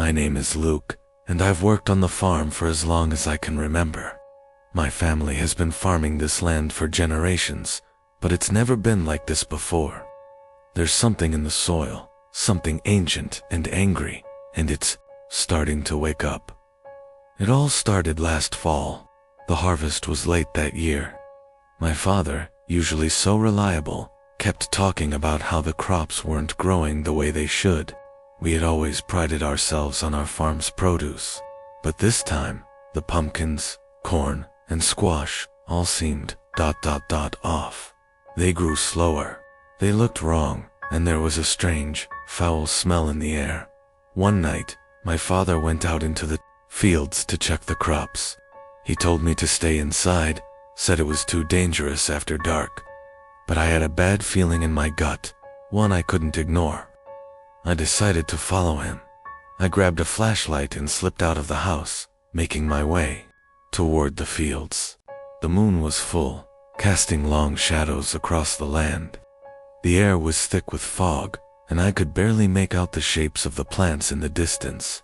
My name is Luke, and I've worked on the farm for as long as I can remember. My family has been farming this land for generations, but it's never been like this before. There's something in the soil, something ancient and angry, and it's starting to wake up. It all started last fall. The harvest was late that year. My father, usually so reliable, kept talking about how the crops weren't growing the way they should. We had always prided ourselves on our farm's produce, but this time, the pumpkins, corn, and squash all seemed ... off. They grew slower. They looked wrong, and there was a strange, foul smell in the air. One night, my father went out into the fields to check the crops. He told me to stay inside, said it was too dangerous after dark. But I had a bad feeling in my gut, one I couldn't ignore. I decided to follow him. I grabbed a flashlight and slipped out of the house, making my way toward the fields. The moon was full, casting long shadows across the land. The air was thick with fog, and I could barely make out the shapes of the plants in the distance.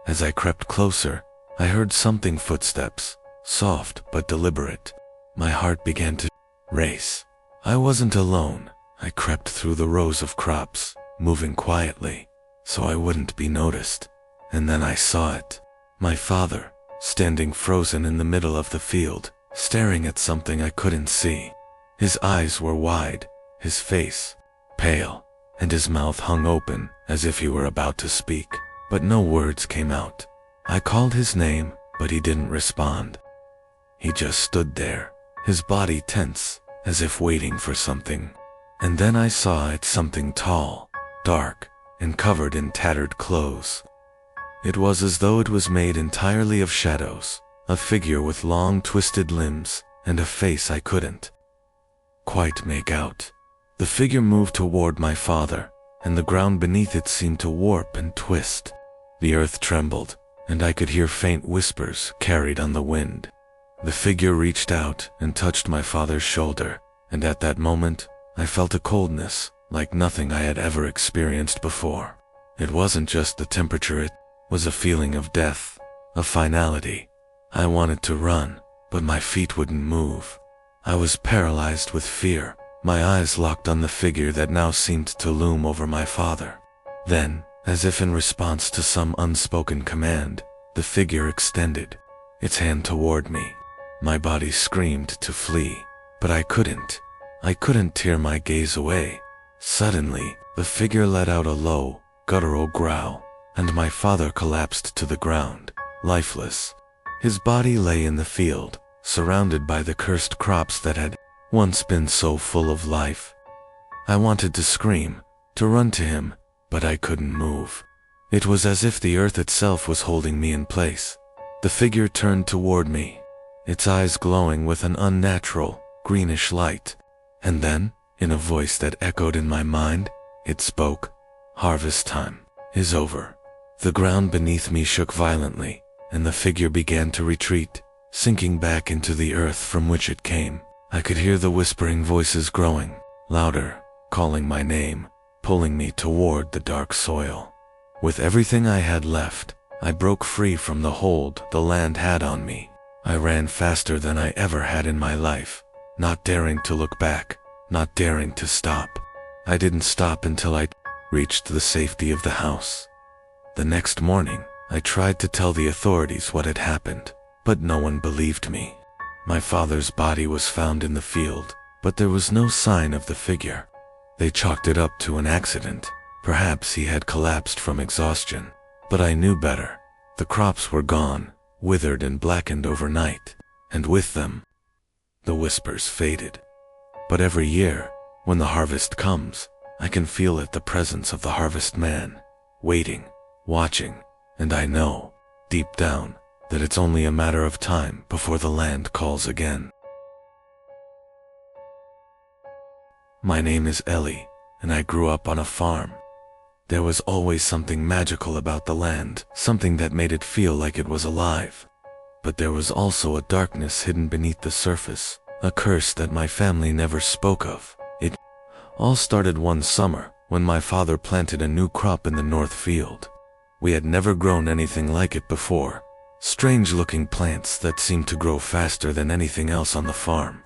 As I crept closer, I heard something footsteps, soft but deliberate. My heart began to race. I wasn't alone. I crept through the rows of crops, moving quietly, so I wouldn't be noticed. And then I saw it. My father, standing frozen in the middle of the field, staring at something I couldn't see. His eyes were wide, his face pale, and his mouth hung open as if he were about to speak, but no words came out. I called his name, but he didn't respond. He just stood there, his body tense, as if waiting for something. And then I saw it, something tall, dark, and covered in tattered clothes. It was as though it was made entirely of shadows, a figure with long twisted limbs, and a face I couldn't quite make out. The figure moved toward my father, and the ground beneath it seemed to warp and twist. The earth trembled, and I could hear faint whispers carried on the wind. The figure reached out and touched my father's shoulder, and at that moment, I felt a coldness like nothing I had ever experienced before. It wasn't just the temperature, it was a feeling of death, of finality. I wanted to run, but my feet wouldn't move. I was paralyzed with fear, my eyes locked on the figure that now seemed to loom over my father. Then, as if in response to some unspoken command, the figure extended its hand toward me. My body screamed to flee, but I couldn't. I couldn't tear my gaze away. Suddenly, the figure let out a low, guttural growl, and my father collapsed to the ground, lifeless. His body lay in the field, surrounded by the cursed crops that had once been so full of life. I wanted to scream, to run to him, but I couldn't move. It was as if the earth itself was holding me in place. The figure turned toward me, its eyes glowing with an unnatural, greenish light. And then, in a voice that echoed in my mind, it spoke. "Harvest time is over." The ground beneath me shook violently, and the figure began to retreat, sinking back into the earth from which it came. I could hear the whispering voices growing louder, calling my name, pulling me toward the dark soil. With everything I had left, I broke free from the hold the land had on me. I ran faster than I ever had in my life, not daring to look back, not daring to stop. I didn't stop until I reached the safety of the house. The next morning, I tried to tell the authorities what had happened, but no one believed me. My father's body was found in the field, but there was no sign of the figure. They chalked it up to an accident. Perhaps he had collapsed from exhaustion, but I knew better. The crops were gone, withered and blackened overnight, and with them, the whispers faded. But every year, when the harvest comes, I can feel it, the presence of the harvest man, waiting, watching, and I know, deep down, that it's only a matter of time before the land calls again. My name is Ellie, and I grew up on a farm. There was always something magical about the land, something that made it feel like it was alive. But there was also a darkness hidden beneath the surface, a curse that my family never spoke of. It all started one summer when my father planted a new crop in the north field. We had never grown anything like it before. Strange-looking plants that seemed to grow faster than anything else on the farm.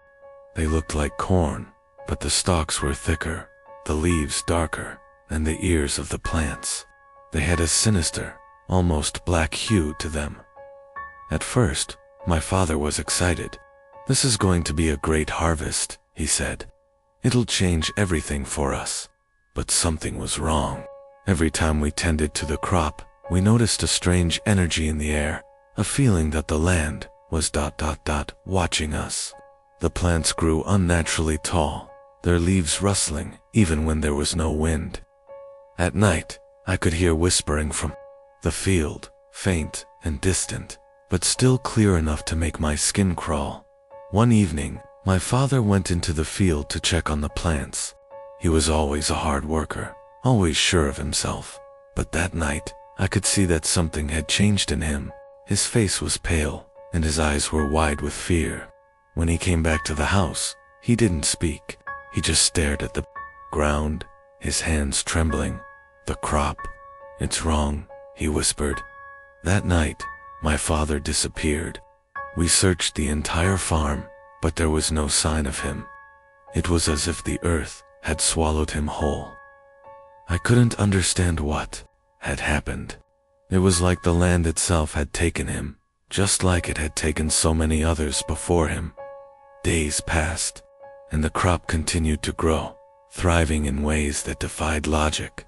They looked like corn, but the stalks were thicker, the leaves darker, and the ears of the plants. They had a sinister, almost black hue to them. At first, my father was excited. "This is going to be a great harvest," he said. "It'll change everything for us." But something was wrong. Every time we tended to the crop, we noticed a strange energy in the air, a feeling that the land was watching us. The plants grew unnaturally tall, their leaves rustling even when there was no wind. At night, I could hear whispering from the field, faint and distant, but still clear enough to make my skin crawl. One evening, my father went into the field to check on the plants. He was always a hard worker, always sure of himself. But that night, I could see that something had changed in him. His face was pale, and his eyes were wide with fear. When he came back to the house, he didn't speak. He just stared at the ground, his hands trembling. "The crop. It's wrong," he whispered. That night, my father disappeared. We searched the entire farm, but there was no sign of him. It was as if the earth had swallowed him whole. I couldn't understand what had happened. It was like the land itself had taken him, just like it had taken so many others before him. Days passed, and the crop continued to grow, thriving in ways that defied logic.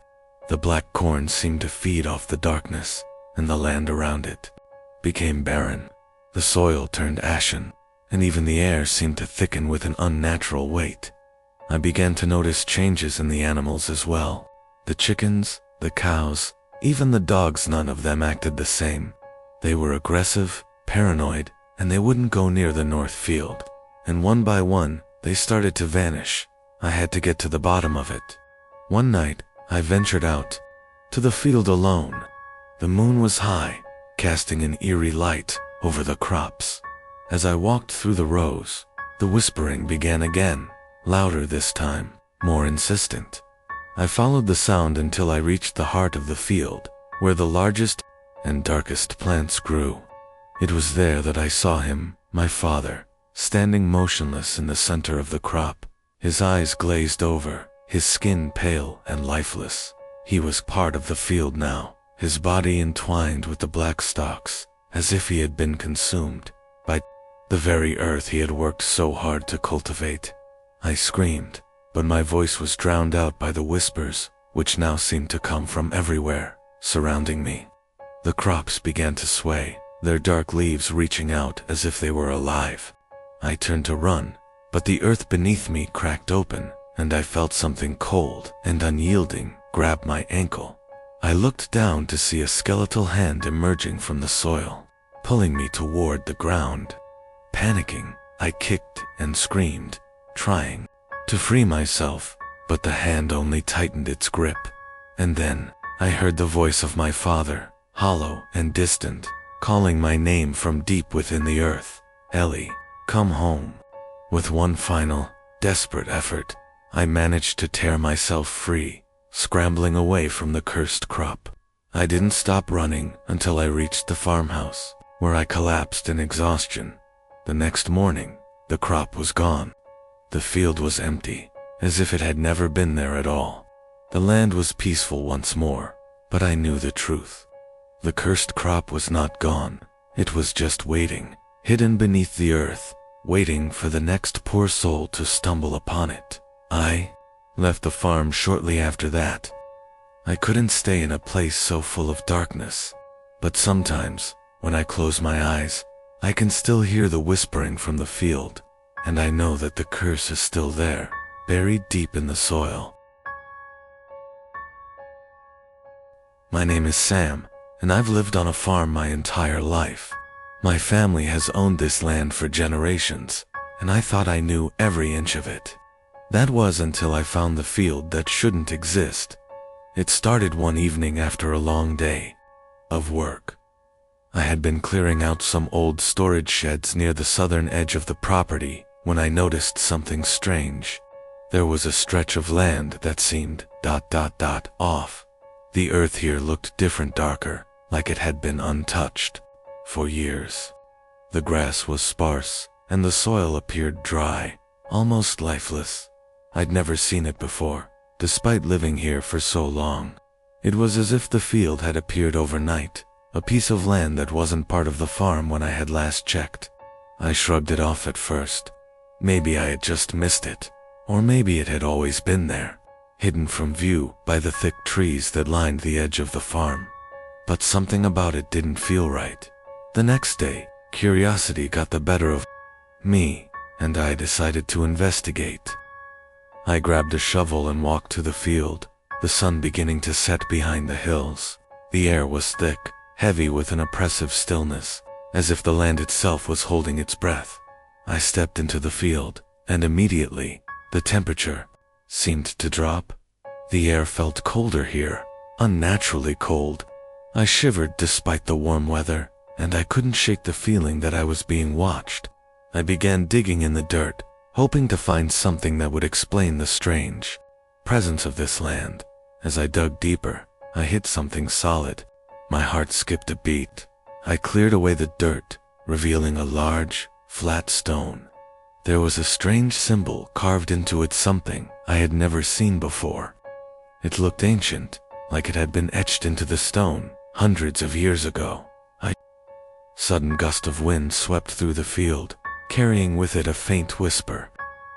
The black corn seemed to feed off the darkness, and the land around it became barren. The soil turned ashen, and even the air seemed to thicken with an unnatural weight. I began to notice changes in the animals as well. The chickens, the cows, even the dogs, none of them acted the same. They were aggressive, paranoid, and they wouldn't go near the north field. And one by one, they started to vanish. I had to get to the bottom of it. One night, I ventured out to the field alone. The moon was high, casting an eerie light over the crops. As I walked through the rows, the whispering began again, louder this time, more insistent. I followed the sound until I reached the heart of the field, where the largest and darkest plants grew. It was there that I saw him, my father, standing motionless in the center of the crop, his eyes glazed over, his skin pale and lifeless. He was part of the field now, his body entwined with the black stalks, as if he had been consumed by the very earth he had worked so hard to cultivate. I screamed, but my voice was drowned out by the whispers, which now seemed to come from everywhere, surrounding me. The crops began to sway, their dark leaves reaching out as if they were alive. I turned to run, but the earth beneath me cracked open, and I felt something cold and unyielding grab my ankle. I looked down to see a skeletal hand emerging from the soil, pulling me toward the ground. Panicking, I kicked and screamed, trying to free myself, but the hand only tightened its grip. And then, I heard the voice of my father, hollow and distant, calling my name from deep within the earth. "Ellie, come home." With one final, desperate effort, I managed to tear myself free, scrambling away from the cursed crop. I didn't stop running until I reached the farmhouse, where I collapsed in exhaustion. The next morning, the crop was gone. The field was empty, as if it had never been there at all. The land was peaceful once more, but I knew the truth. The cursed crop was not gone. It was just waiting, hidden beneath the earth, waiting for the next poor soul to stumble upon it. I left the farm shortly after that. I couldn't stay in a place so full of darkness, but sometimes, when I close my eyes, I can still hear the whispering from the field, and I know that the curse is still there, buried deep in the soil. My name is Sam, and I've lived on a farm my entire life. My family has owned this land for generations, and I thought I knew every inch of it. That was until I found the field that shouldn't exist. It started one evening after a long day of work. I had been clearing out some old storage sheds near the southern edge of the property when I noticed something strange. There was a stretch of land that seemed off. The earth here looked different, darker, like it had been untouched for years. The grass was sparse, and the soil appeared dry, almost lifeless. I'd never seen it before, despite living here for so long. It was as if the field had appeared overnight, a piece of land that wasn't part of the farm when I had last checked. I shrugged it off at first. Maybe I had just missed it, or maybe it had always been there, hidden from view by the thick trees that lined the edge of the farm. But something about it didn't feel right. The next day, curiosity got the better of me, and I decided to investigate. I grabbed a shovel and walked to the field, the sun beginning to set behind the hills. The air was thick, heavy with an oppressive stillness, as if the land itself was holding its breath. I stepped into the field, and immediately, the temperature seemed to drop. The air felt colder here, unnaturally cold. I shivered despite the warm weather, and I couldn't shake the feeling that I was being watched. I began digging in the dirt, hoping to find something that would explain the strange presence of this land. As I dug deeper, I hit something solid. My heart skipped a beat. I cleared away the dirt, revealing a large, flat stone. There was a strange symbol carved into it, something I had never seen before. It looked ancient, like it had been etched into the stone hundreds of years ago. A sudden gust of wind swept through the field, carrying with it a faint whisper.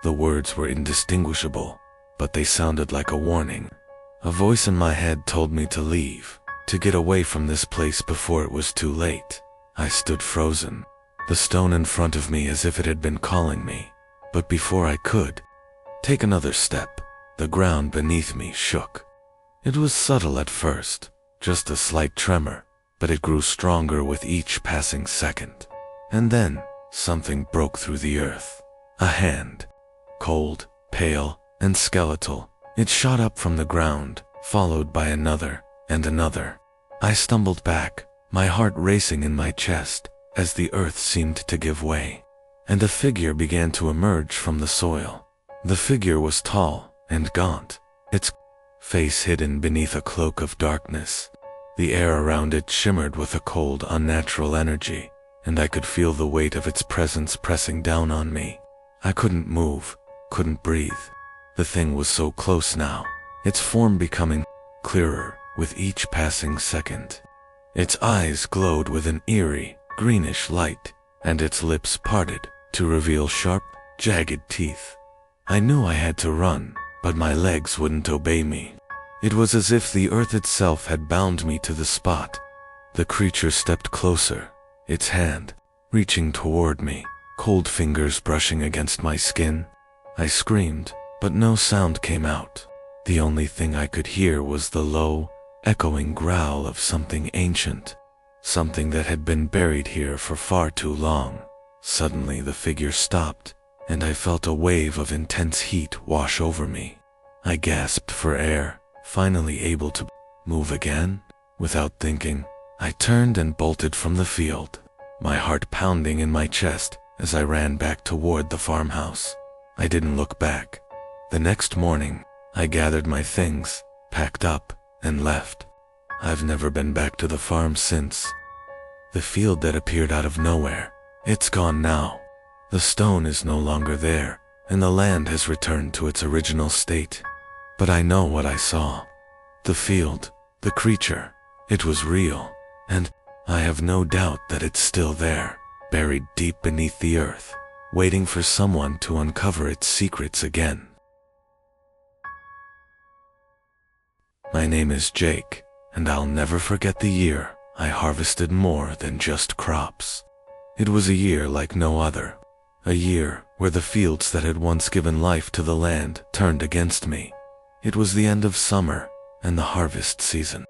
The words were indistinguishable, but they sounded like a warning. A voice in my head told me to leave, to get away from this place before it was too late. I stood frozen, the stone in front of me as if it had been calling me. But before I could take another step, the ground beneath me shook. It was subtle at first, just a slight tremor, but it grew stronger with each passing second. And then, something broke through the earth. A hand. Cold, pale, and skeletal. It shot up from the ground, followed by another, and another. I stumbled back, my heart racing in my chest, as the earth seemed to give way. And a figure began to emerge from the soil. The figure was tall and gaunt, its face hidden beneath a cloak of darkness. The air around it shimmered with a cold, unnatural energy, and I could feel the weight of its presence pressing down on me. I couldn't move, couldn't breathe. The thing was so close now, its form becoming clearer with each passing second. Its eyes glowed with an eerie, greenish light, and its lips parted to reveal sharp, jagged teeth. I knew I had to run, but my legs wouldn't obey me. It was as if the earth itself had bound me to the spot. The creature stepped closer, its hand reaching toward me, cold fingers brushing against my skin. I screamed, but no sound came out. The only thing I could hear was the low, echoing growl of something ancient, something that had been buried here for far too long. Suddenly the figure stopped, and I felt a wave of intense heat wash over me. I gasped for air, finally able to move again. Without thinking, I turned and bolted from the field, my heart pounding in my chest as I ran back toward the farmhouse. I didn't look back. The next morning, I gathered my things, packed up, and left. I've never been back to the farm since. The field that appeared out of nowhere, it's gone now. The stone is no longer there, and the land has returned to its original state. But I know what I saw. The field, the creature, it was real, and I have no doubt that it's still there, buried deep beneath the earth, waiting for someone to uncover its secrets again. My name is Jake, and I'll never forget the year I harvested more than just crops. It was a year like no other, a year where the fields that had once given life to the land turned against me. It was the end of summer, and the harvest season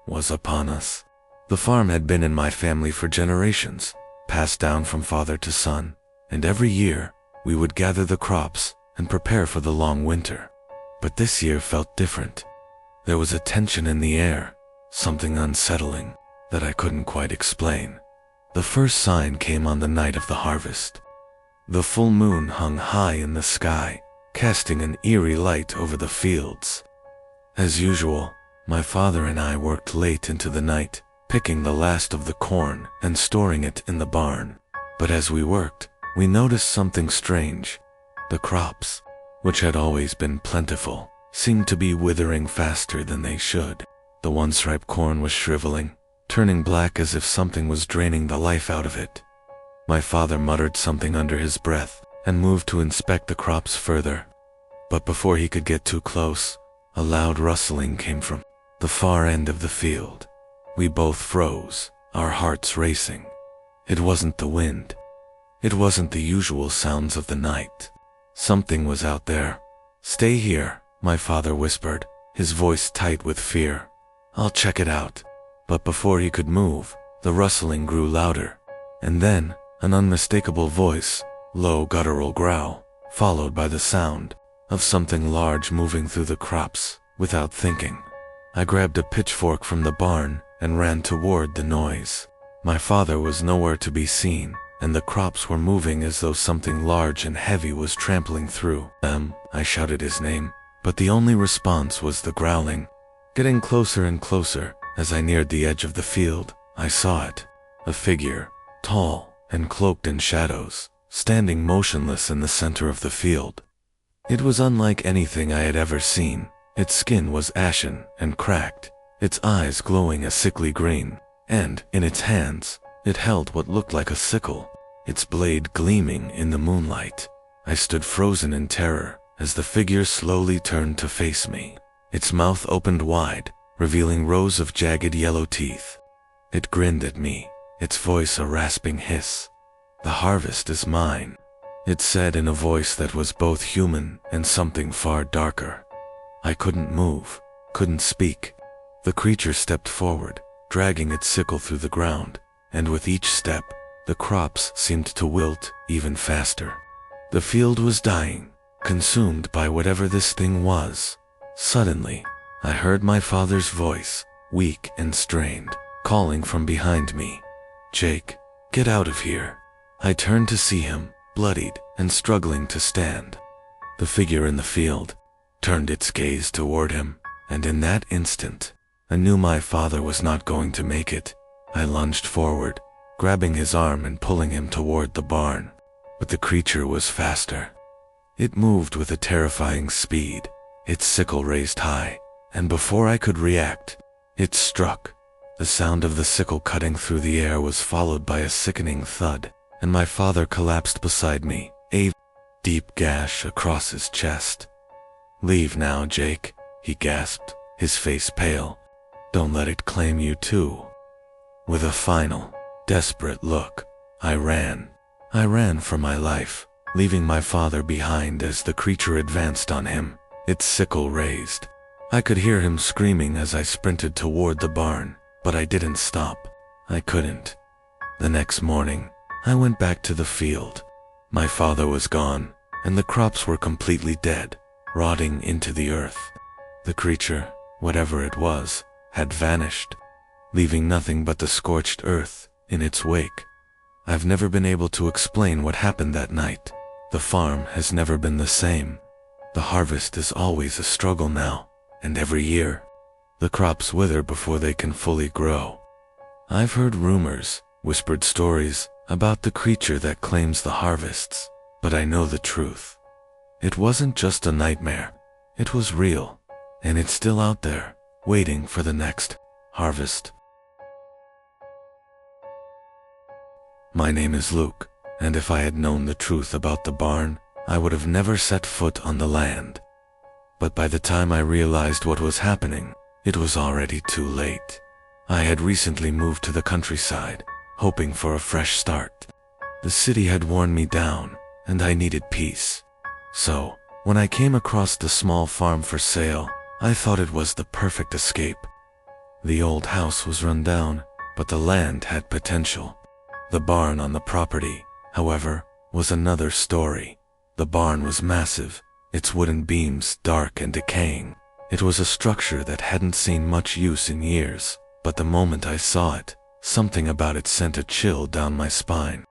was upon us. The farm had been in my family for generations, passed down from father to son, and every year we would gather the crops and prepare for the long winter. But this year felt different. There was a tension in the air, something unsettling that I couldn't quite explain. The first sign came on the night of the harvest. The full moon hung high in the sky, casting an eerie light over the fields. As usual, My father and I worked late into the night, picking the last of the corn and storing it in the barn. But as we worked, we noticed something strange. The crops, which had always been plentiful, seemed to be withering faster than they should. The once ripe corn was shriveling, turning black as if something was draining the life out of it. My father muttered something under his breath and moved to inspect the crops further. But before he could get too close, a loud rustling came from the far end of the field. We both froze, our hearts racing. It wasn't the wind. It wasn't the usual sounds of the night. Something was out there. "Stay here," my father whispered, his voice tight with fear. "I'll check it out." But before he could move, the rustling grew louder, and then an unmistakable voice, low guttural growl, followed by the sound of something large moving through the crops. Without thinking, I grabbed a pitchfork from the barn and ran toward the noise. My father was nowhere to be seen, and the crops were moving as though something large and heavy was trampling through them. I shouted his name, but the only response was the growling. Getting closer and closer, as I neared the edge of the field, I saw it. A figure, tall and cloaked in shadows, standing motionless in the center of the field. It was unlike anything I had ever seen. Its skin was ashen and cracked, its eyes glowing a sickly green, and, in its hands, it held what looked like a sickle, its blade gleaming in the moonlight. I stood frozen in terror as the figure slowly turned to face me. Its mouth opened wide, revealing rows of jagged yellow teeth. It grinned at me, its voice a rasping hiss. "The harvest is mine," it said in a voice that was both human and something far darker. I couldn't move, couldn't speak. The creature stepped forward, dragging its sickle through the ground, and with each step, the crops seemed to wilt even faster. The field was dying, consumed by whatever this thing was. Suddenly, I heard my father's voice, weak and strained, calling from behind me. "Jake, get out of here." I turned to see him, bloodied and struggling to stand. The figure in the field turned its gaze toward him, and in that instant, I knew my father was not going to make it. I lunged forward, grabbing his arm and pulling him toward the barn. But the creature was faster. It moved with a terrifying speed, its sickle raised high, and before I could react, it struck. The sound of the sickle cutting through the air was followed by a sickening thud, and my father collapsed beside me, a deep gash across his chest. "Leave now, Jake," he gasped, his face pale. "Don't let it claim you too." With a final, desperate look, I ran. I ran for my life, leaving my father behind as the creature advanced on him, its sickle raised. I could hear him screaming as I sprinted toward the barn, but I didn't stop. I couldn't. The next morning, I went back to the field. My father was gone, and the crops were completely dead, rotting into the earth. The creature, whatever it was, had vanished, leaving nothing but the scorched earth in its wake. I've never been able to explain what happened that night. The farm has never been the same. The harvest is always a struggle now, and every year, the crops wither before they can fully grow. I've heard rumors, whispered stories, about the creature that claims the harvests, but I know the truth. It wasn't just a nightmare. It was real, and it's still out there, waiting for the next harvest. My name is Luke, and if I had known the truth about the barn, I would have never set foot on the land. But by the time I realized what was happening, it was already too late. I had recently moved to the countryside, hoping for a fresh start. The city had worn me down, and I needed peace. So, when I came across the small farm for sale, I thought it was the perfect escape. The old house was run down, but the land had potential. The barn on the property, however, was another story. The barn was massive, its wooden beams dark and decaying. It was a structure that hadn't seen much use in years, but the moment I saw it, something about it sent a chill down my spine.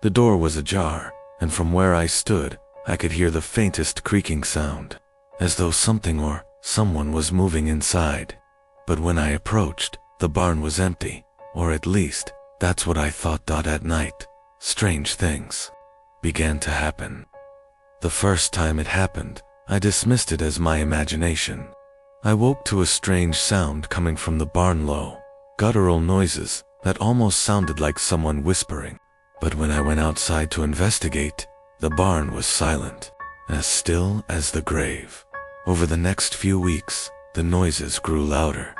The door was ajar, and from where I stood, I could hear the faintest creaking sound, as though something or someone was moving inside. But when I approached, the barn was empty, or at least, that's what I thought. At night, strange things began to happen. The first time it happened, I dismissed it as my imagination. I woke to a strange sound coming from the barn, low, guttural noises that almost sounded like someone whispering. But when I went outside to investigate, the barn was silent, as still as the grave. Over the next few weeks, the noises grew louder.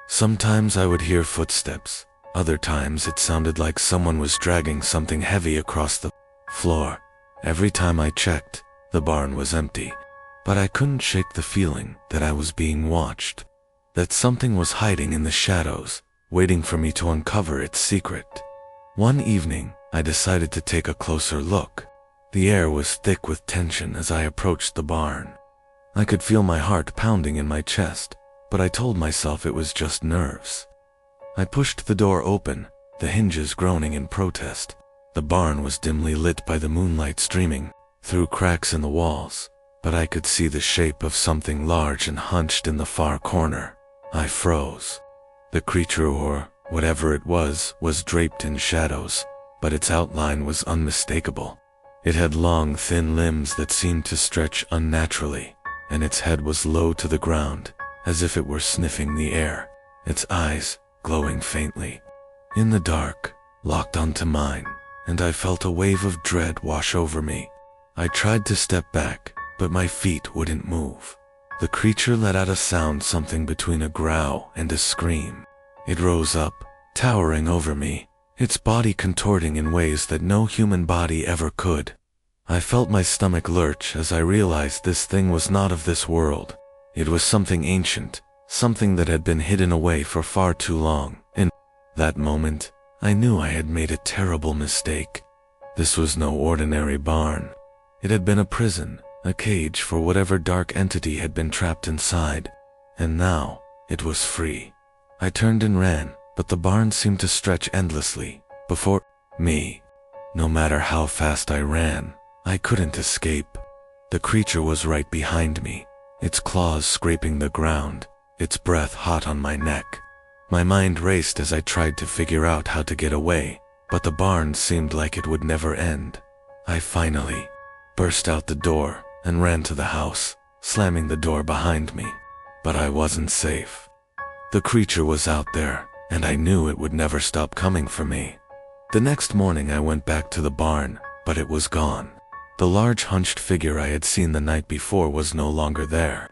Sometimes I would hear footsteps. Other times it sounded like someone was dragging something heavy across the floor. Every time I checked, the barn was empty. But I couldn't shake the feeling that I was being watched. That something was hiding in the shadows, waiting for me to uncover its secret. One evening, I decided to take a closer look. The air was thick with tension as I approached the barn. I could feel my heart pounding in my chest, but I told myself it was just nerves. I pushed the door open, the hinges groaning in protest. The barn was dimly lit by the moonlight streaming through cracks in the walls, but I could see the shape of something large and hunched in the far corner. I froze. The creature, or whatever it was draped in shadows, but its outline was unmistakable. It had long, thin limbs that seemed to stretch unnaturally, and its head was low to the ground, as if it were sniffing the air, its eyes glowing faintly. In the dark, locked onto mine, and I felt a wave of dread wash over me. I tried to step back, but my feet wouldn't move. The creature let out a sound, something between a growl and a scream. It rose up, towering over me, its body contorting in ways that no human body ever could. I felt my stomach lurch as I realized this thing was not of this world. It was something ancient, something that had been hidden away for far too long. In that moment, I knew I had made a terrible mistake. This was no ordinary barn. It had been a prison, a cage for whatever dark entity had been trapped inside, and now it was free. I turned and ran, but the barn seemed to stretch endlessly before me. No matter how fast I ran, I couldn't escape. The creature was right behind me, its claws scraping the ground, its breath hot on my neck. My mind raced as I tried to figure out how to get away, but the barn seemed like it would never end. I finally burst out the door and ran to the house, slamming the door behind me. But I wasn't safe. The creature was out there, and I knew it would never stop coming for me. The next morning I went back to the barn, but it was gone. The large hunched figure I had seen the night before was no longer there.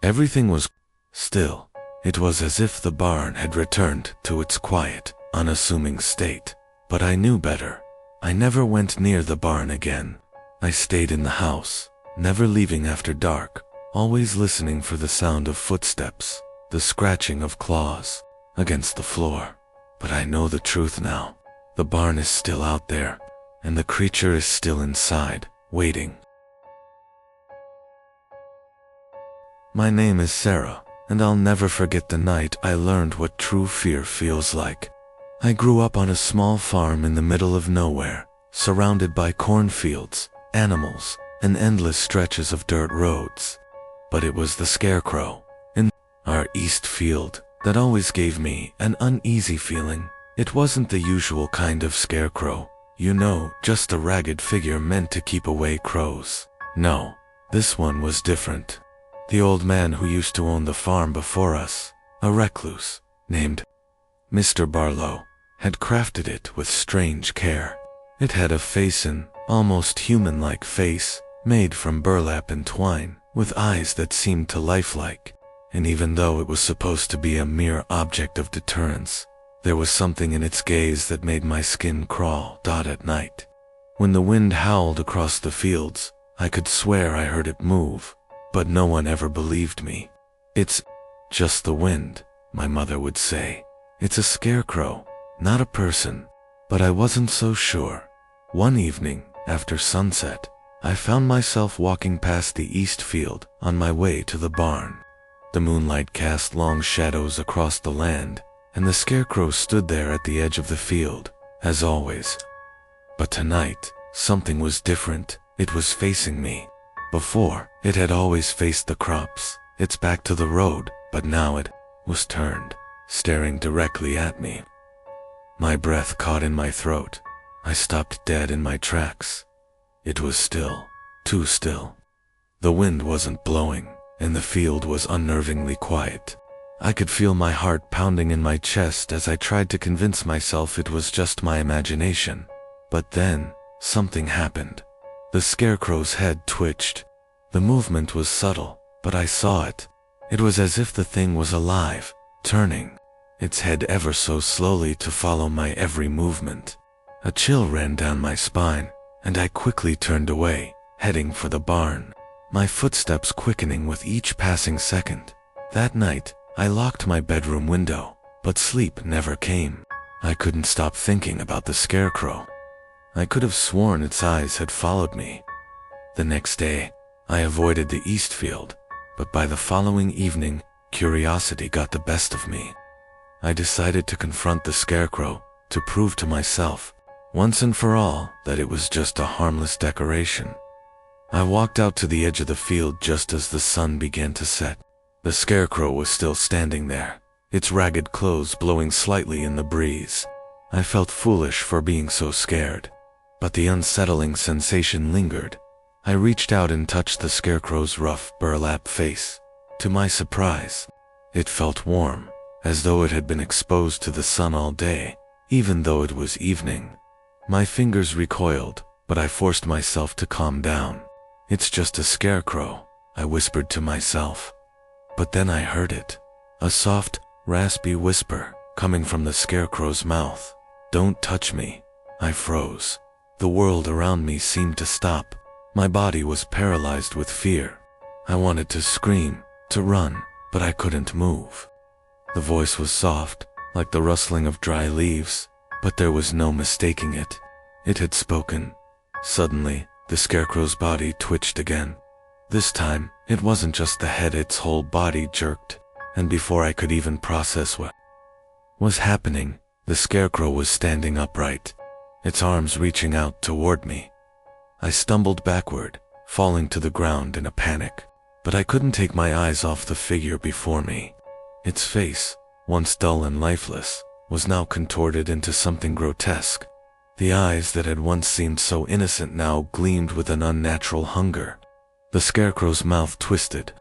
Everything was still. It was as if the barn had returned to its quiet, unassuming state. But I knew better. I never went near the barn again. I stayed in the house, never leaving after dark, always listening for the sound of footsteps, the scratching of claws against the floor. But I know the truth now. The barn is still out there, and the creature is still inside, waiting. My name is Sarah, and I'll never forget the night I learned what true fear feels like. I grew up on a small farm in the middle of nowhere, surrounded by cornfields, animals, and endless stretches of dirt roads. But it was the scarecrow in our east field that always gave me an uneasy feeling. It wasn't the usual kind of scarecrow, you know, just a ragged figure meant to keep away crows. No, this one was different. The old man who used to own the farm before us, a recluse named Mr. Barlow, had crafted it with strange care. It had a face, an almost human-like face, made from burlap and twine, with eyes that seemed to lifelike. And even though it was supposed to be a mere object of deterrence, there was something in its gaze that made my skin crawl. At night, when the wind howled across the fields, I could swear I heard it move, but no one ever believed me. "It's just the wind," my mother would say. "It's a scarecrow, not a person." But I wasn't so sure. One evening, after sunset, I found myself walking past the east field on my way to the barn. The moonlight cast long shadows across the land, and the scarecrow stood there at the edge of the field, as always. But tonight, something was different. It was facing me. Before, it had always faced the crops, its back to the road, but now it was turned. staring directly at me. My breath caught in my throat. I stopped dead in my tracks. It was still, too still. The wind wasn't blowing, and the field was unnervingly quiet. I could feel my heart pounding in my chest as I tried to convince myself it was just my imagination. But then, something happened. The scarecrow's head twitched. The movement was subtle, but I saw it. It was as if the thing was alive, turning its head ever so slowly to follow my every movement. A chill ran down my spine, and I quickly turned away, heading for the barn, my footsteps quickening with each passing second. That night, I locked my bedroom window, but sleep never came. I couldn't stop thinking about the scarecrow. I could have sworn its eyes had followed me. The next day, I avoided the east field, but by the following evening, curiosity got the best of me. I decided to confront the scarecrow, to prove to myself, once and for all, that it was just a harmless decoration. I walked out to the edge of the field just as the sun began to set. The scarecrow was still standing there, its ragged clothes blowing slightly in the breeze. I felt foolish for being so scared, but the unsettling sensation lingered. I reached out and touched the scarecrow's rough, burlap face. To my surprise, it felt warm, as though it had been exposed to the sun all day, even though it was evening. My fingers recoiled, but I forced myself to calm down. "It's just a scarecrow," I whispered to myself. But then I heard it. A soft, raspy whisper coming from the scarecrow's mouth. "Don't touch me." I froze. The world around me seemed to stop. My body was paralyzed with fear. I wanted to scream, to run, but I couldn't move. The voice was soft, like the rustling of dry leaves, but there was no mistaking it. It had spoken. Suddenly, the scarecrow's body twitched again. This time, it wasn't just the head, its whole body jerked, and before I could even process what was happening, the scarecrow was standing upright, its arms reaching out toward me. I stumbled backward, falling to the ground in a panic, but I couldn't take my eyes off the figure before me. Its face, once dull and lifeless, was now contorted into something grotesque. The eyes that had once seemed so innocent now gleamed with an unnatural hunger. The scarecrow's mouth twisted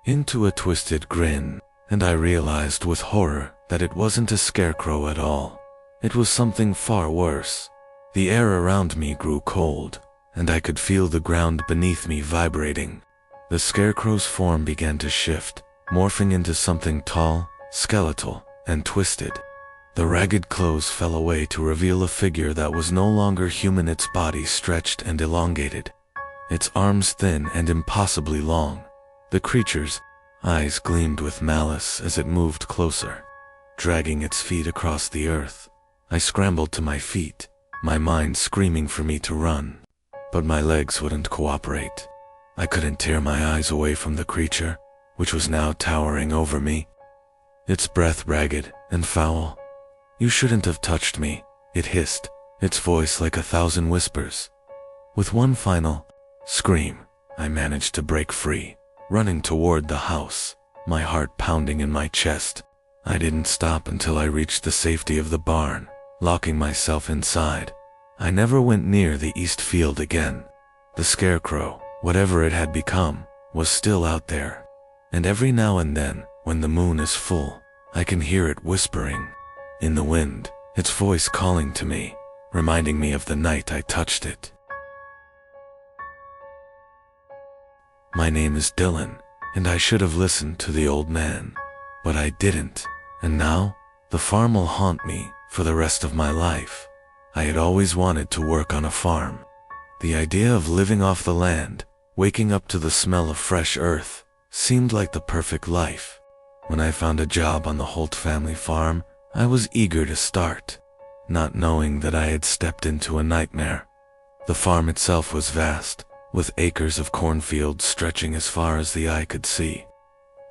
into a twisted grin, and I realized with horror that it wasn't a scarecrow at all. It was something far worse. The air around me grew cold, and I could feel the ground beneath me vibrating. The scarecrow's form began to shift, morphing into something tall, skeletal, and twisted. The ragged clothes fell away to reveal a figure that was no longer human, its body stretched and elongated, its arms thin and impossibly long. The creature's eyes gleamed with malice as it moved closer, dragging its feet across the earth. I scrambled to my feet, my mind screaming for me to run, but my legs wouldn't cooperate. I couldn't tear my eyes away from the creature, which was now towering over me, its breath ragged and foul. "You shouldn't have touched me," it hissed, its voice like 1,000 whispers. With one final scream, I managed to break free, running toward the house, my heart pounding in my chest. I didn't stop until I reached the safety of the barn, locking myself inside. I never went near the east field again. The scarecrow, whatever it had become, was still out there, and every now and then, when the moon is full, I can hear it whispering in the wind, its voice calling to me, reminding me of the night I touched it. My name is Dylan, and I should have listened to the old man, but I didn't, and now, the farm will haunt me for the rest of my life. I had always wanted to work on a farm. The idea of living off the land, waking up to the smell of fresh earth, seemed like the perfect life. When I found a job on the Holt family farm, I was eager to start, not knowing that I had stepped into a nightmare. The farm itself was vast, with acres of cornfields stretching as far as the eye could see.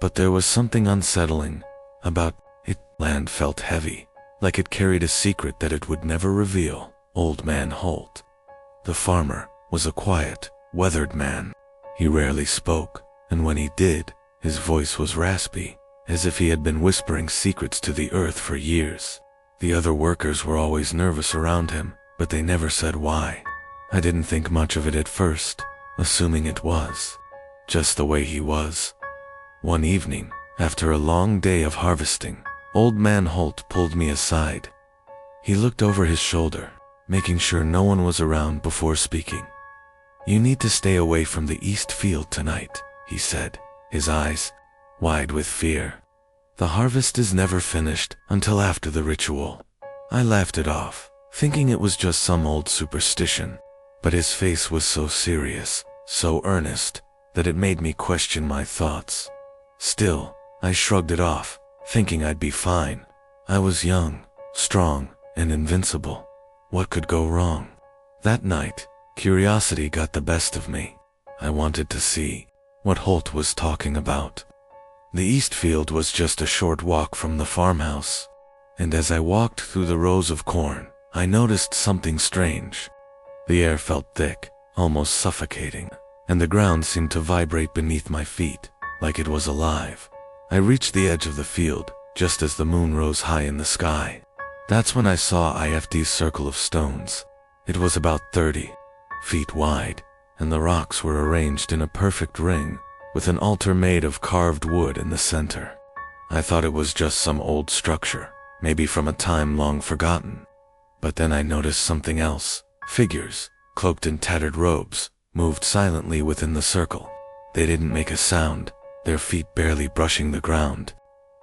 But there was something unsettling about it. Land felt heavy, like it carried a secret that it would never reveal. Old Man Holt, the farmer, was a quiet, weathered man. He rarely spoke, and when he did, his voice was raspy, as if he had been whispering secrets to the earth for years. The other workers were always nervous around him, but they never said why. I didn't think much of it at first, assuming it was just the way he was. One evening, after a long day of harvesting, Old Man Holt pulled me aside. He looked over his shoulder, making sure no one was around before speaking. "You need to stay away from the east field tonight," he said, his eyes wide with fear. "The harvest is never finished until after the ritual." I laughed it off, thinking it was just some old superstition, but his face was so serious, so earnest, that it made me question my thoughts. Still, I shrugged it off, thinking I'd be fine. I was young, strong, and invincible. What could go wrong? That night, curiosity got the best of me. I wanted to see what Holt was talking about. The east field was just a short walk from the farmhouse, and as I walked through the rows of corn, I noticed something strange. The air felt thick, almost suffocating, and the ground seemed to vibrate beneath my feet, like it was alive. I reached the edge of the field, just as the moon rose high in the sky. That's when I saw IFD's circle of stones. It was about 30 feet wide, and the rocks were arranged in a perfect ring, with an altar made of carved wood in the center. I thought it was just some old structure, maybe from a time long forgotten. But then I noticed something else. Figures, cloaked in tattered robes, moved silently within the circle. They didn't make a sound, their feet barely brushing the ground.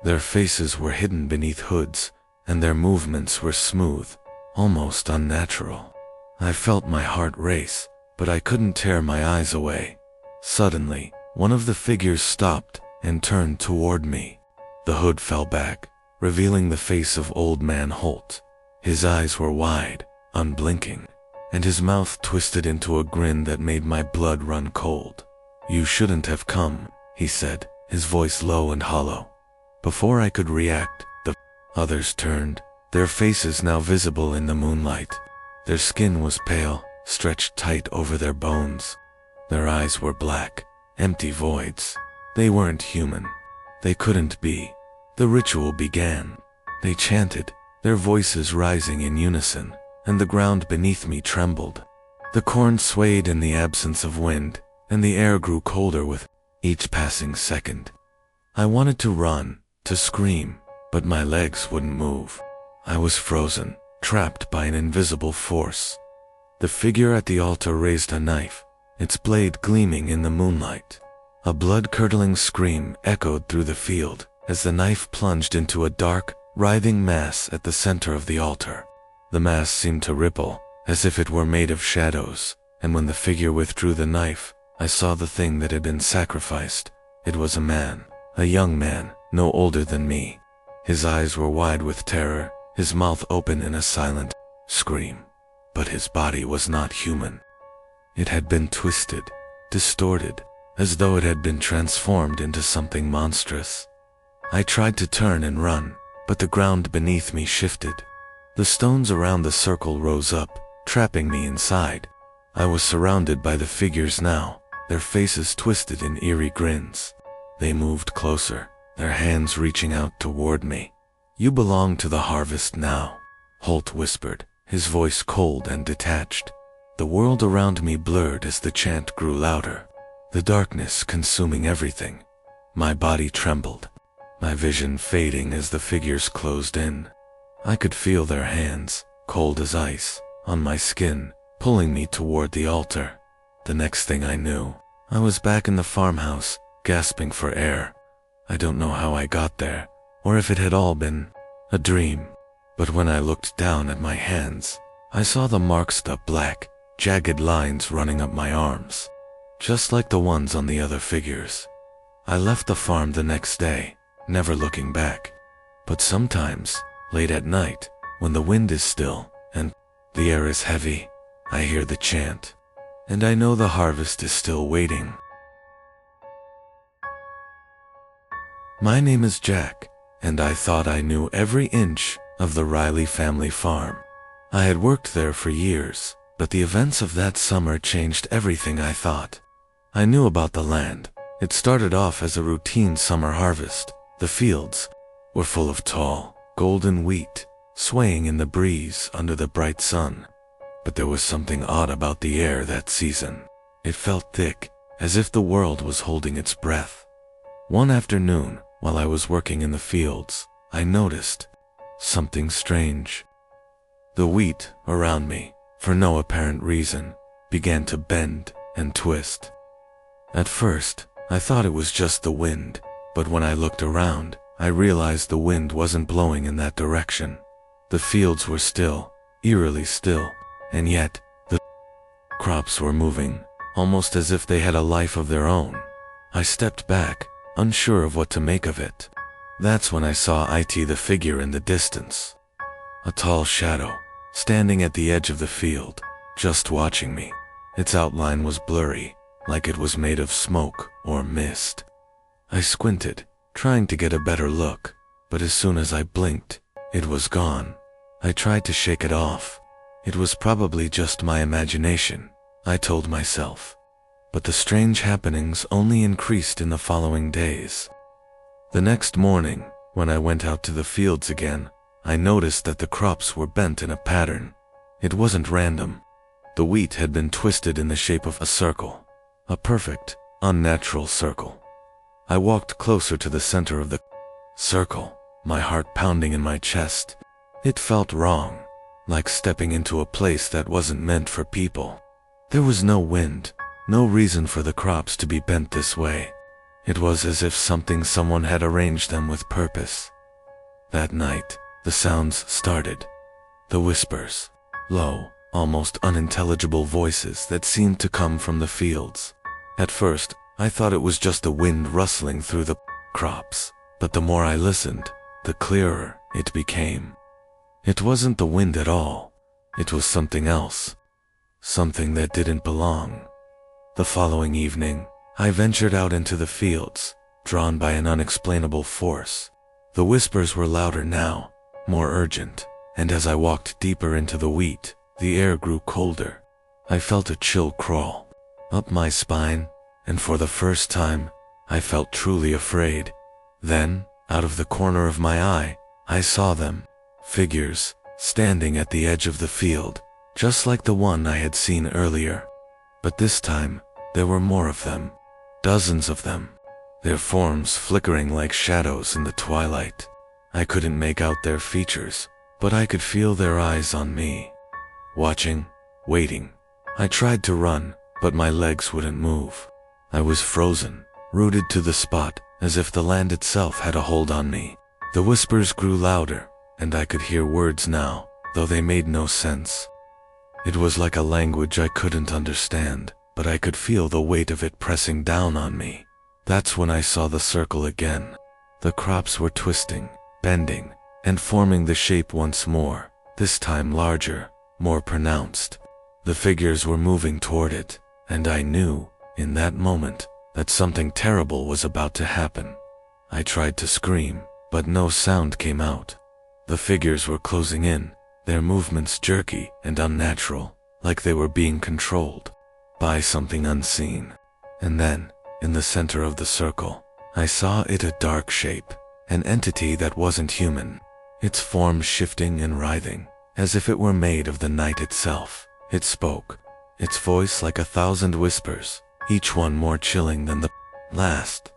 Their faces were hidden beneath hoods, and their movements were smooth, almost unnatural. I felt my heart race, but I couldn't tear my eyes away. Suddenly, one of the figures stopped and turned toward me. The hood fell back, revealing the face of Old Man Holt. His eyes were wide, unblinking, and his mouth twisted into a grin that made my blood run cold. "You shouldn't have come," he said, his voice low and hollow. Before I could react, the others turned, their faces now visible in the moonlight. Their skin was pale, stretched tight over their bones. Their eyes were black, empty voids. They weren't human. They couldn't be. The ritual began. They chanted, their voices rising in unison, and the ground beneath me trembled. The corn swayed in the absence of wind, and the air grew colder with each passing second. I wanted to run, to scream, but my legs wouldn't move. I was frozen, trapped by an invisible force. The figure at the altar raised a knife, its blade gleaming in the moonlight. A blood-curdling scream echoed through the field as the knife plunged into a dark, writhing mass at the center of the altar. The mass seemed to ripple, as if it were made of shadows, and when the figure withdrew the knife, I saw the thing that had been sacrificed. It was a man, a young man, no older than me. His eyes were wide with terror, his mouth open in a silent scream. But his body was not human. It had been twisted, distorted, as though it had been transformed into something monstrous. I tried to turn and run, but the ground beneath me shifted. The stones around the circle rose up, trapping me inside. I was surrounded by the figures now, their faces twisted in eerie grins. They moved closer, their hands reaching out toward me. "You belong to the harvest now," Holt whispered, his voice cold and detached. The world around me blurred as the chant grew louder, the darkness consuming everything. My body trembled, my vision fading as the figures closed in. I could feel their hands, cold as ice, on my skin, pulling me toward the altar. The next thing I knew, I was back in the farmhouse, gasping for air. I don't know how I got there, or if it had all been a dream. But when I looked down at my hands, I saw the marks, the black, jagged lines running up my arms, just like the ones on the other figures. I left the farm the next day, never looking back. But sometimes, late at night, when the wind is still and the air is heavy, I hear the chant, and I know the harvest is still waiting. My name is Jack, and I thought I knew every inch of the Riley family farm. I had worked there for years, but the events of that summer changed everything I thought. I knew about the land. It started off as a routine summer harvest, The fields were full of tall, golden wheat, swaying in the breeze under the bright sun. But there was something odd about the air that season. It felt thick, as if the world was holding its breath. One afternoon, while I was working in the fields, I noticed something strange. The wheat around me, for no apparent reason, began to bend and twist. At first, I thought it was just the wind, but when I looked around, I realized the wind wasn't blowing in that direction. The fields were still, eerily still, and yet, the crops were moving, almost as if they had a life of their own. I stepped back, unsure of what to make of it. That's when I saw the figure in the distance. A tall shadow, standing at the edge of the field, just watching me. Its outline was blurry, like it was made of smoke or mist. I squinted, trying to get a better look, but as soon as I blinked, it was gone. I tried to shake it off. It was probably just my imagination, I told myself. But the strange happenings only increased in the following days. The next morning, when I went out to the fields again, I noticed that the crops were bent in a pattern. It wasn't random. The wheat had been twisted in the shape of a circle. A perfect, unnatural circle. I walked closer to the center of the circle, my heart pounding in my chest. It felt wrong, like stepping into a place that wasn't meant for people. There was no wind, no reason for the crops to be bent this way. It was as if someone had arranged them with purpose. That night, the sounds started. The whispers, low, almost unintelligible voices that seemed to come from the fields. At first, I thought it was just the wind rustling through the crops, but the more I listened, the clearer it became. It wasn't the wind at all. It was something else. Something that didn't belong. The following evening, I ventured out into the fields, drawn by an unexplainable force. The whispers were louder now, more urgent, and as I walked deeper into the wheat, the air grew colder. I felt a chill crawl up my spine, and for the first time, I felt truly afraid. Then, out of the corner of my eye, I saw them, figures, standing at the edge of the field, just like the one I had seen earlier. But this time, there were more of them, dozens of them, their forms flickering like shadows in the twilight. I couldn't make out their features, but I could feel their eyes on me, watching, waiting. I tried to run, but my legs wouldn't move. I was frozen, rooted to the spot, as if the land itself had a hold on me. The whispers grew louder, and I could hear words now, though they made no sense. It was like a language I couldn't understand, but I could feel the weight of it pressing down on me. That's when I saw the circle again. The crops were twisting, bending, and forming the shape once more, this time larger, more pronounced. The figures were moving toward it, and I knew, in that moment, that something terrible was about to happen. I tried to scream, but no sound came out. The figures were closing in, their movements jerky and unnatural, like they were being controlled by something unseen. And then, in the center of the circle, I saw it a dark shape, an entity that wasn't human, its form shifting and writhing, as if it were made of the night itself. It spoke, its voice like 1,000 whispers, each one more chilling than the last.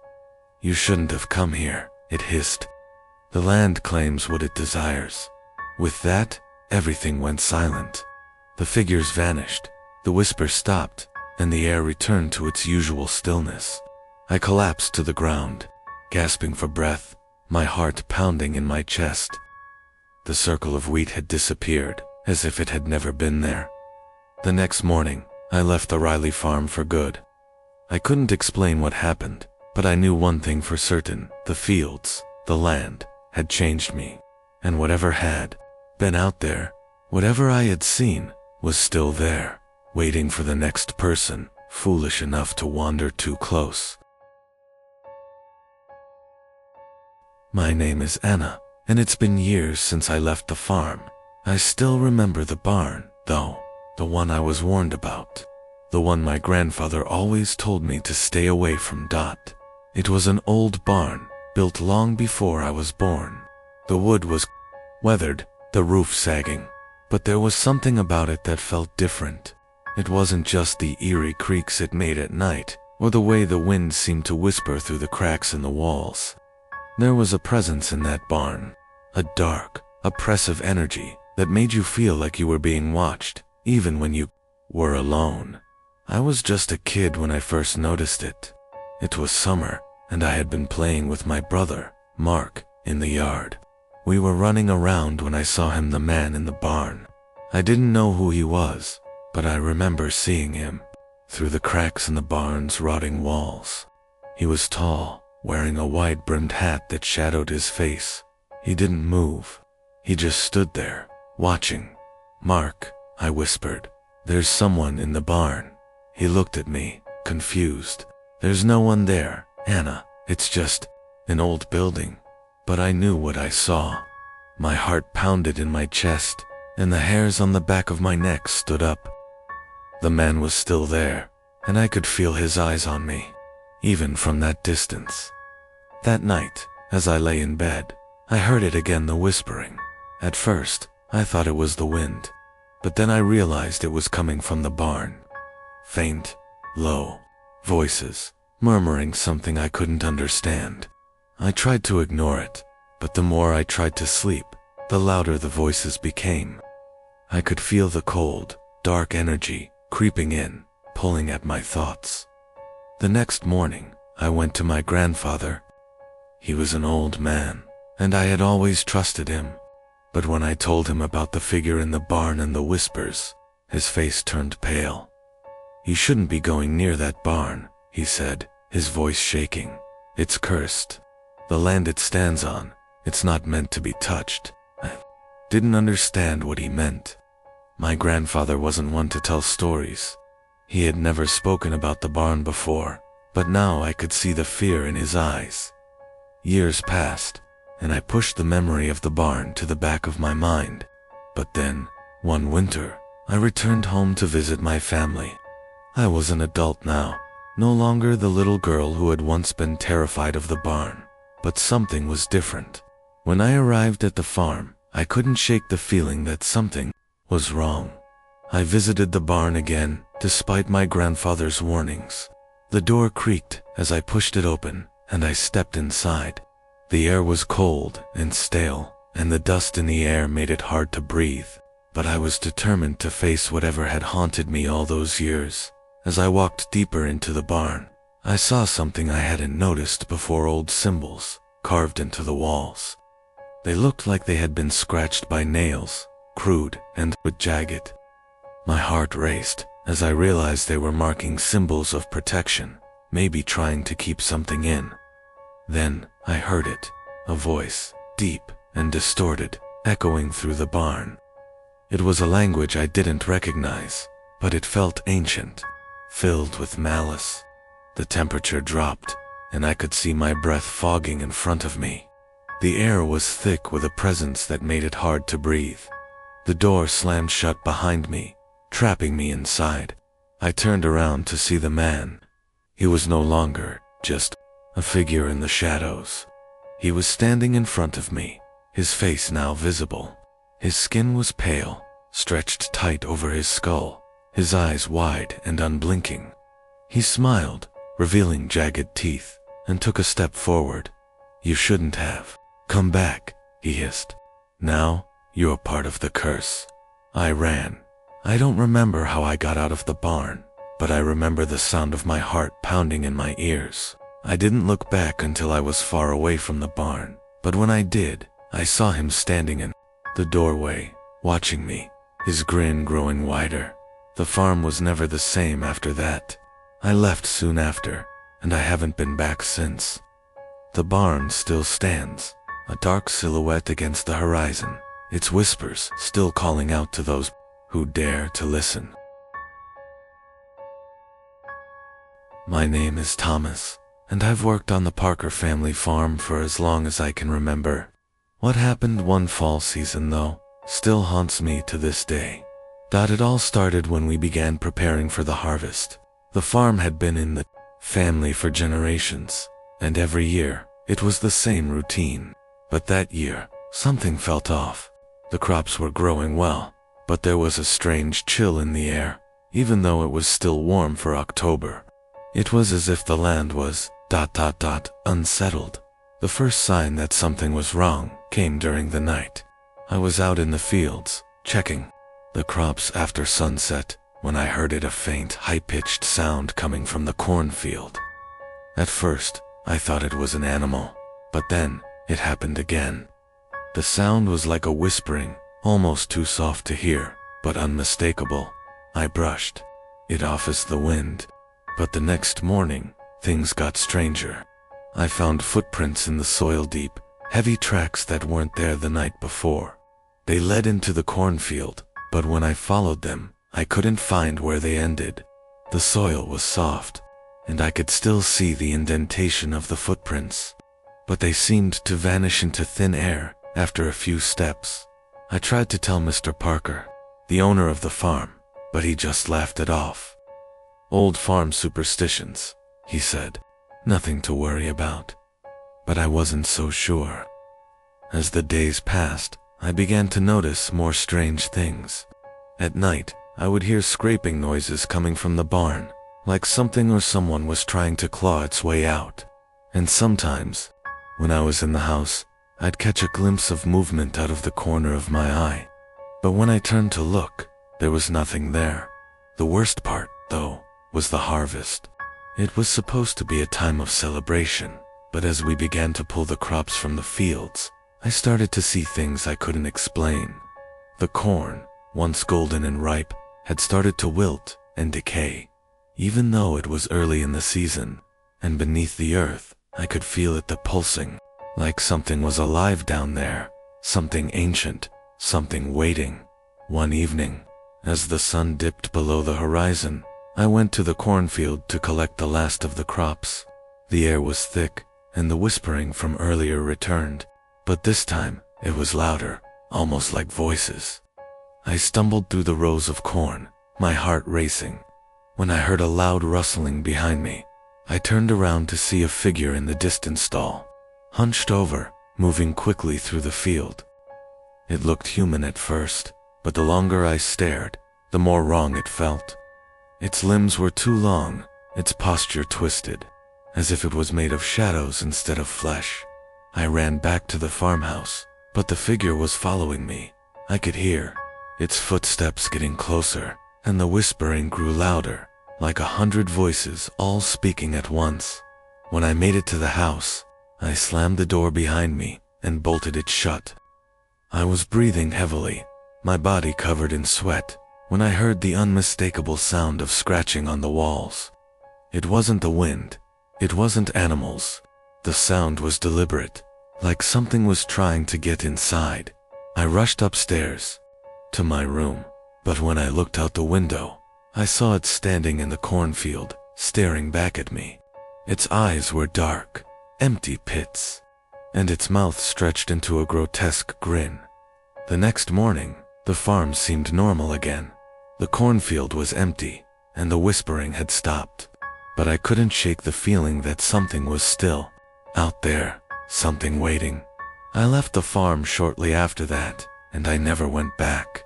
"You shouldn't have come here," it hissed. "The land claims what it desires." With that, everything went silent. The figures vanished, the whispers stopped, and the air returned to its usual stillness. I collapsed to the ground, gasping for breath, my heart pounding in my chest. The circle of wheat had disappeared, as if it had never been there. The next morning, I left the Riley farm for good. I couldn't explain what happened, but I knew one thing for certain: the fields, the land, had changed me. And whatever had been out there, whatever I had seen, was still there, waiting for the next person foolish enough to wander too close. My name is Anna, and it's been years since I left the farm. I still remember the barn, though, the one I was warned about. The one my grandfather always told me to stay away from. It was an old barn, built long before I was born. The wood was weathered, the roof sagging, but there was something about it that felt different. It wasn't just the eerie creaks it made at night, or the way the wind seemed to whisper through the cracks in the walls. There was a presence in that barn, a dark, oppressive energy that made you feel like you were being watched, even when you were alone. I was just a kid when I first noticed it. It was summer, and I had been playing with my brother, Mark, in the yard. We were running around when I saw him, the man in the barn. I didn't know who he was, but I remember seeing him through the cracks in the barn's rotting walls. He was tall, wearing a wide-brimmed hat that shadowed his face. He didn't move. He just stood there, watching. "Mark," I whispered, "there's someone in the barn." He looked at me, confused. "There's no one there, Anna. It's just an old building." But I knew what I saw. My heart pounded in my chest, and the hairs on the back of my neck stood up. The man was still there, and I could feel his eyes on me, even from that distance. That night, as I lay in bed, I heard it again, the whispering. At first, I thought it was the wind, but then I realized it was coming from the barn. Faint, low voices, murmuring something I couldn't understand. I tried to ignore it, but the more I tried to sleep, the louder the voices became. I could feel the cold, dark energy creeping in, pulling at my thoughts. The next morning, I went to my grandfather. He was an old man, and I had always trusted him. But when I told him about the figure in the barn and the whispers, his face turned pale. "You shouldn't be going near that barn," he said, his voice shaking. "It's cursed. The land it stands on, it's not meant to be touched." I didn't understand what he meant. My grandfather wasn't one to tell stories. He had never spoken about the barn before, but now I could see the fear in his eyes. Years passed, and I pushed the memory of the barn to the back of my mind. But then, one winter, I returned home to visit my family. I was an adult now, no longer the little girl who had once been terrified of the barn. But something was different. When I arrived at the farm, I couldn't shake the feeling that something was wrong. I visited the barn again, despite my grandfather's warnings. The door creaked as I pushed it open, and I stepped inside. The air was cold and stale, and the dust in the air made it hard to breathe. But I was determined to face whatever had haunted me all those years. As I walked deeper into the barn, I saw something I hadn't noticed before: old symbols carved into the walls. They looked like they had been scratched by nails, crude and jagged. My heart raced as I realized they were marking symbols of protection, maybe trying to keep something in. Then I heard it, a voice, deep and distorted, echoing through the barn. It was a language I didn't recognize, but it felt ancient, filled with malice. The temperature dropped, and I could see my breath fogging in front of me. The air was thick with a presence that made it hard to breathe. The door slammed shut behind me, trapping me inside. I turned around to see the man. He was no longer just a figure in the shadows. He was standing in front of me, his face now visible. His skin was pale, stretched tight over his skull, his eyes wide and unblinking. He smiled, revealing jagged teeth, and took a step forward. "You shouldn't have come back," he hissed. "Now, you're part of the curse." I ran. I don't remember how I got out of the barn, but I remember the sound of my heart pounding in my ears. I didn't look back until I was far away from the barn, but when I did, I saw him standing in the doorway, watching me, his grin growing wider. The farm was never the same after that. I left soon after, and I haven't been back since. The barn still stands, a dark silhouette against the horizon, its whispers still calling out to those who dare to listen. My name is Thomas, and I've worked on the Parker family farm for as long as I can remember. What happened one fall season, though, still haunts me to this day. It all started when we began preparing for the harvest. The farm had been in the family for generations, and every year, It was the same routine. But that year, something felt off. The crops were growing well, but there was a strange chill in the air, even though it was still warm for October. It was as if the land was unsettled. The first sign that something was wrong came during the night. I was out in the fields, checking the crops after sunset, when I heard a faint, high-pitched sound coming from the cornfield. At first, I thought it was an animal, but then, it happened again. The sound was like a whispering, almost too soft to hear, but unmistakable. I brushed it off as the wind. But the next morning, things got stranger. I found footprints in the soil deep, heavy tracks that weren't there the night before. They led into the cornfield, but when I followed them, I couldn't find where they ended. The soil was soft, and I could still see the indentation of the footprints, but they seemed to vanish into thin air after a few steps. I tried to tell Mr. Parker, the owner of the farm, but he just laughed it off. "Old farm superstitions," he said. "Nothing to worry about." But I wasn't so sure. As the days passed, I began to notice more strange things. At night, I would hear scraping noises coming from the barn, like something or someone was trying to claw its way out. And sometimes, when I was in the house, I'd catch a glimpse of movement out of the corner of my eye. But when I turned to look, there was nothing there. The worst part, though, was the harvest. It was supposed to be a time of celebration, but as we began to pull the crops from the fields, I started to see things I couldn't explain. The corn, once golden and ripe, had started to wilt and decay. Even though it was early in the season, and beneath the earth, I could feel it pulsing, like something was alive down there, something ancient, something waiting. One evening, as the sun dipped below the horizon, I went to the cornfield to collect the last of the crops. The air was thick, and the whispering from earlier returned, but this time it was louder, almost like voices. I stumbled through the rows of corn, my heart racing, when I heard a loud rustling behind me. I turned around to see a figure in the distant stall, hunched over, moving quickly through the field. It looked human at first, but the longer I stared, the more wrong it felt. Its limbs were too long, its posture twisted, as if it was made of shadows instead of flesh. I ran back to the farmhouse, but the figure was following me. I could hear its footsteps getting closer, and the whispering grew louder, like 100 voices all speaking at once. When I made it to the house, I slammed the door behind me and bolted it shut. I was breathing heavily, my body covered in sweat, when I heard the unmistakable sound of scratching on the walls. It wasn't the wind. It wasn't animals. The sound was deliberate, like something was trying to get inside. I rushed upstairs to my room, but when I looked out the window, I saw it standing in the cornfield, staring back at me. Its eyes were dark, empty pits, and its mouth stretched into a grotesque grin. The next morning, the farm seemed normal again. The cornfield was empty, and the whispering had stopped. But I couldn't shake the feeling that something was still out there, something waiting. I left the farm shortly after that, and I never went back.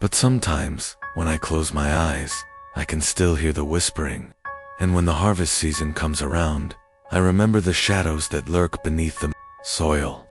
But sometimes, when I close my eyes, I can still hear the whispering. And when the harvest season comes around, I remember the shadows that lurk beneath the soil.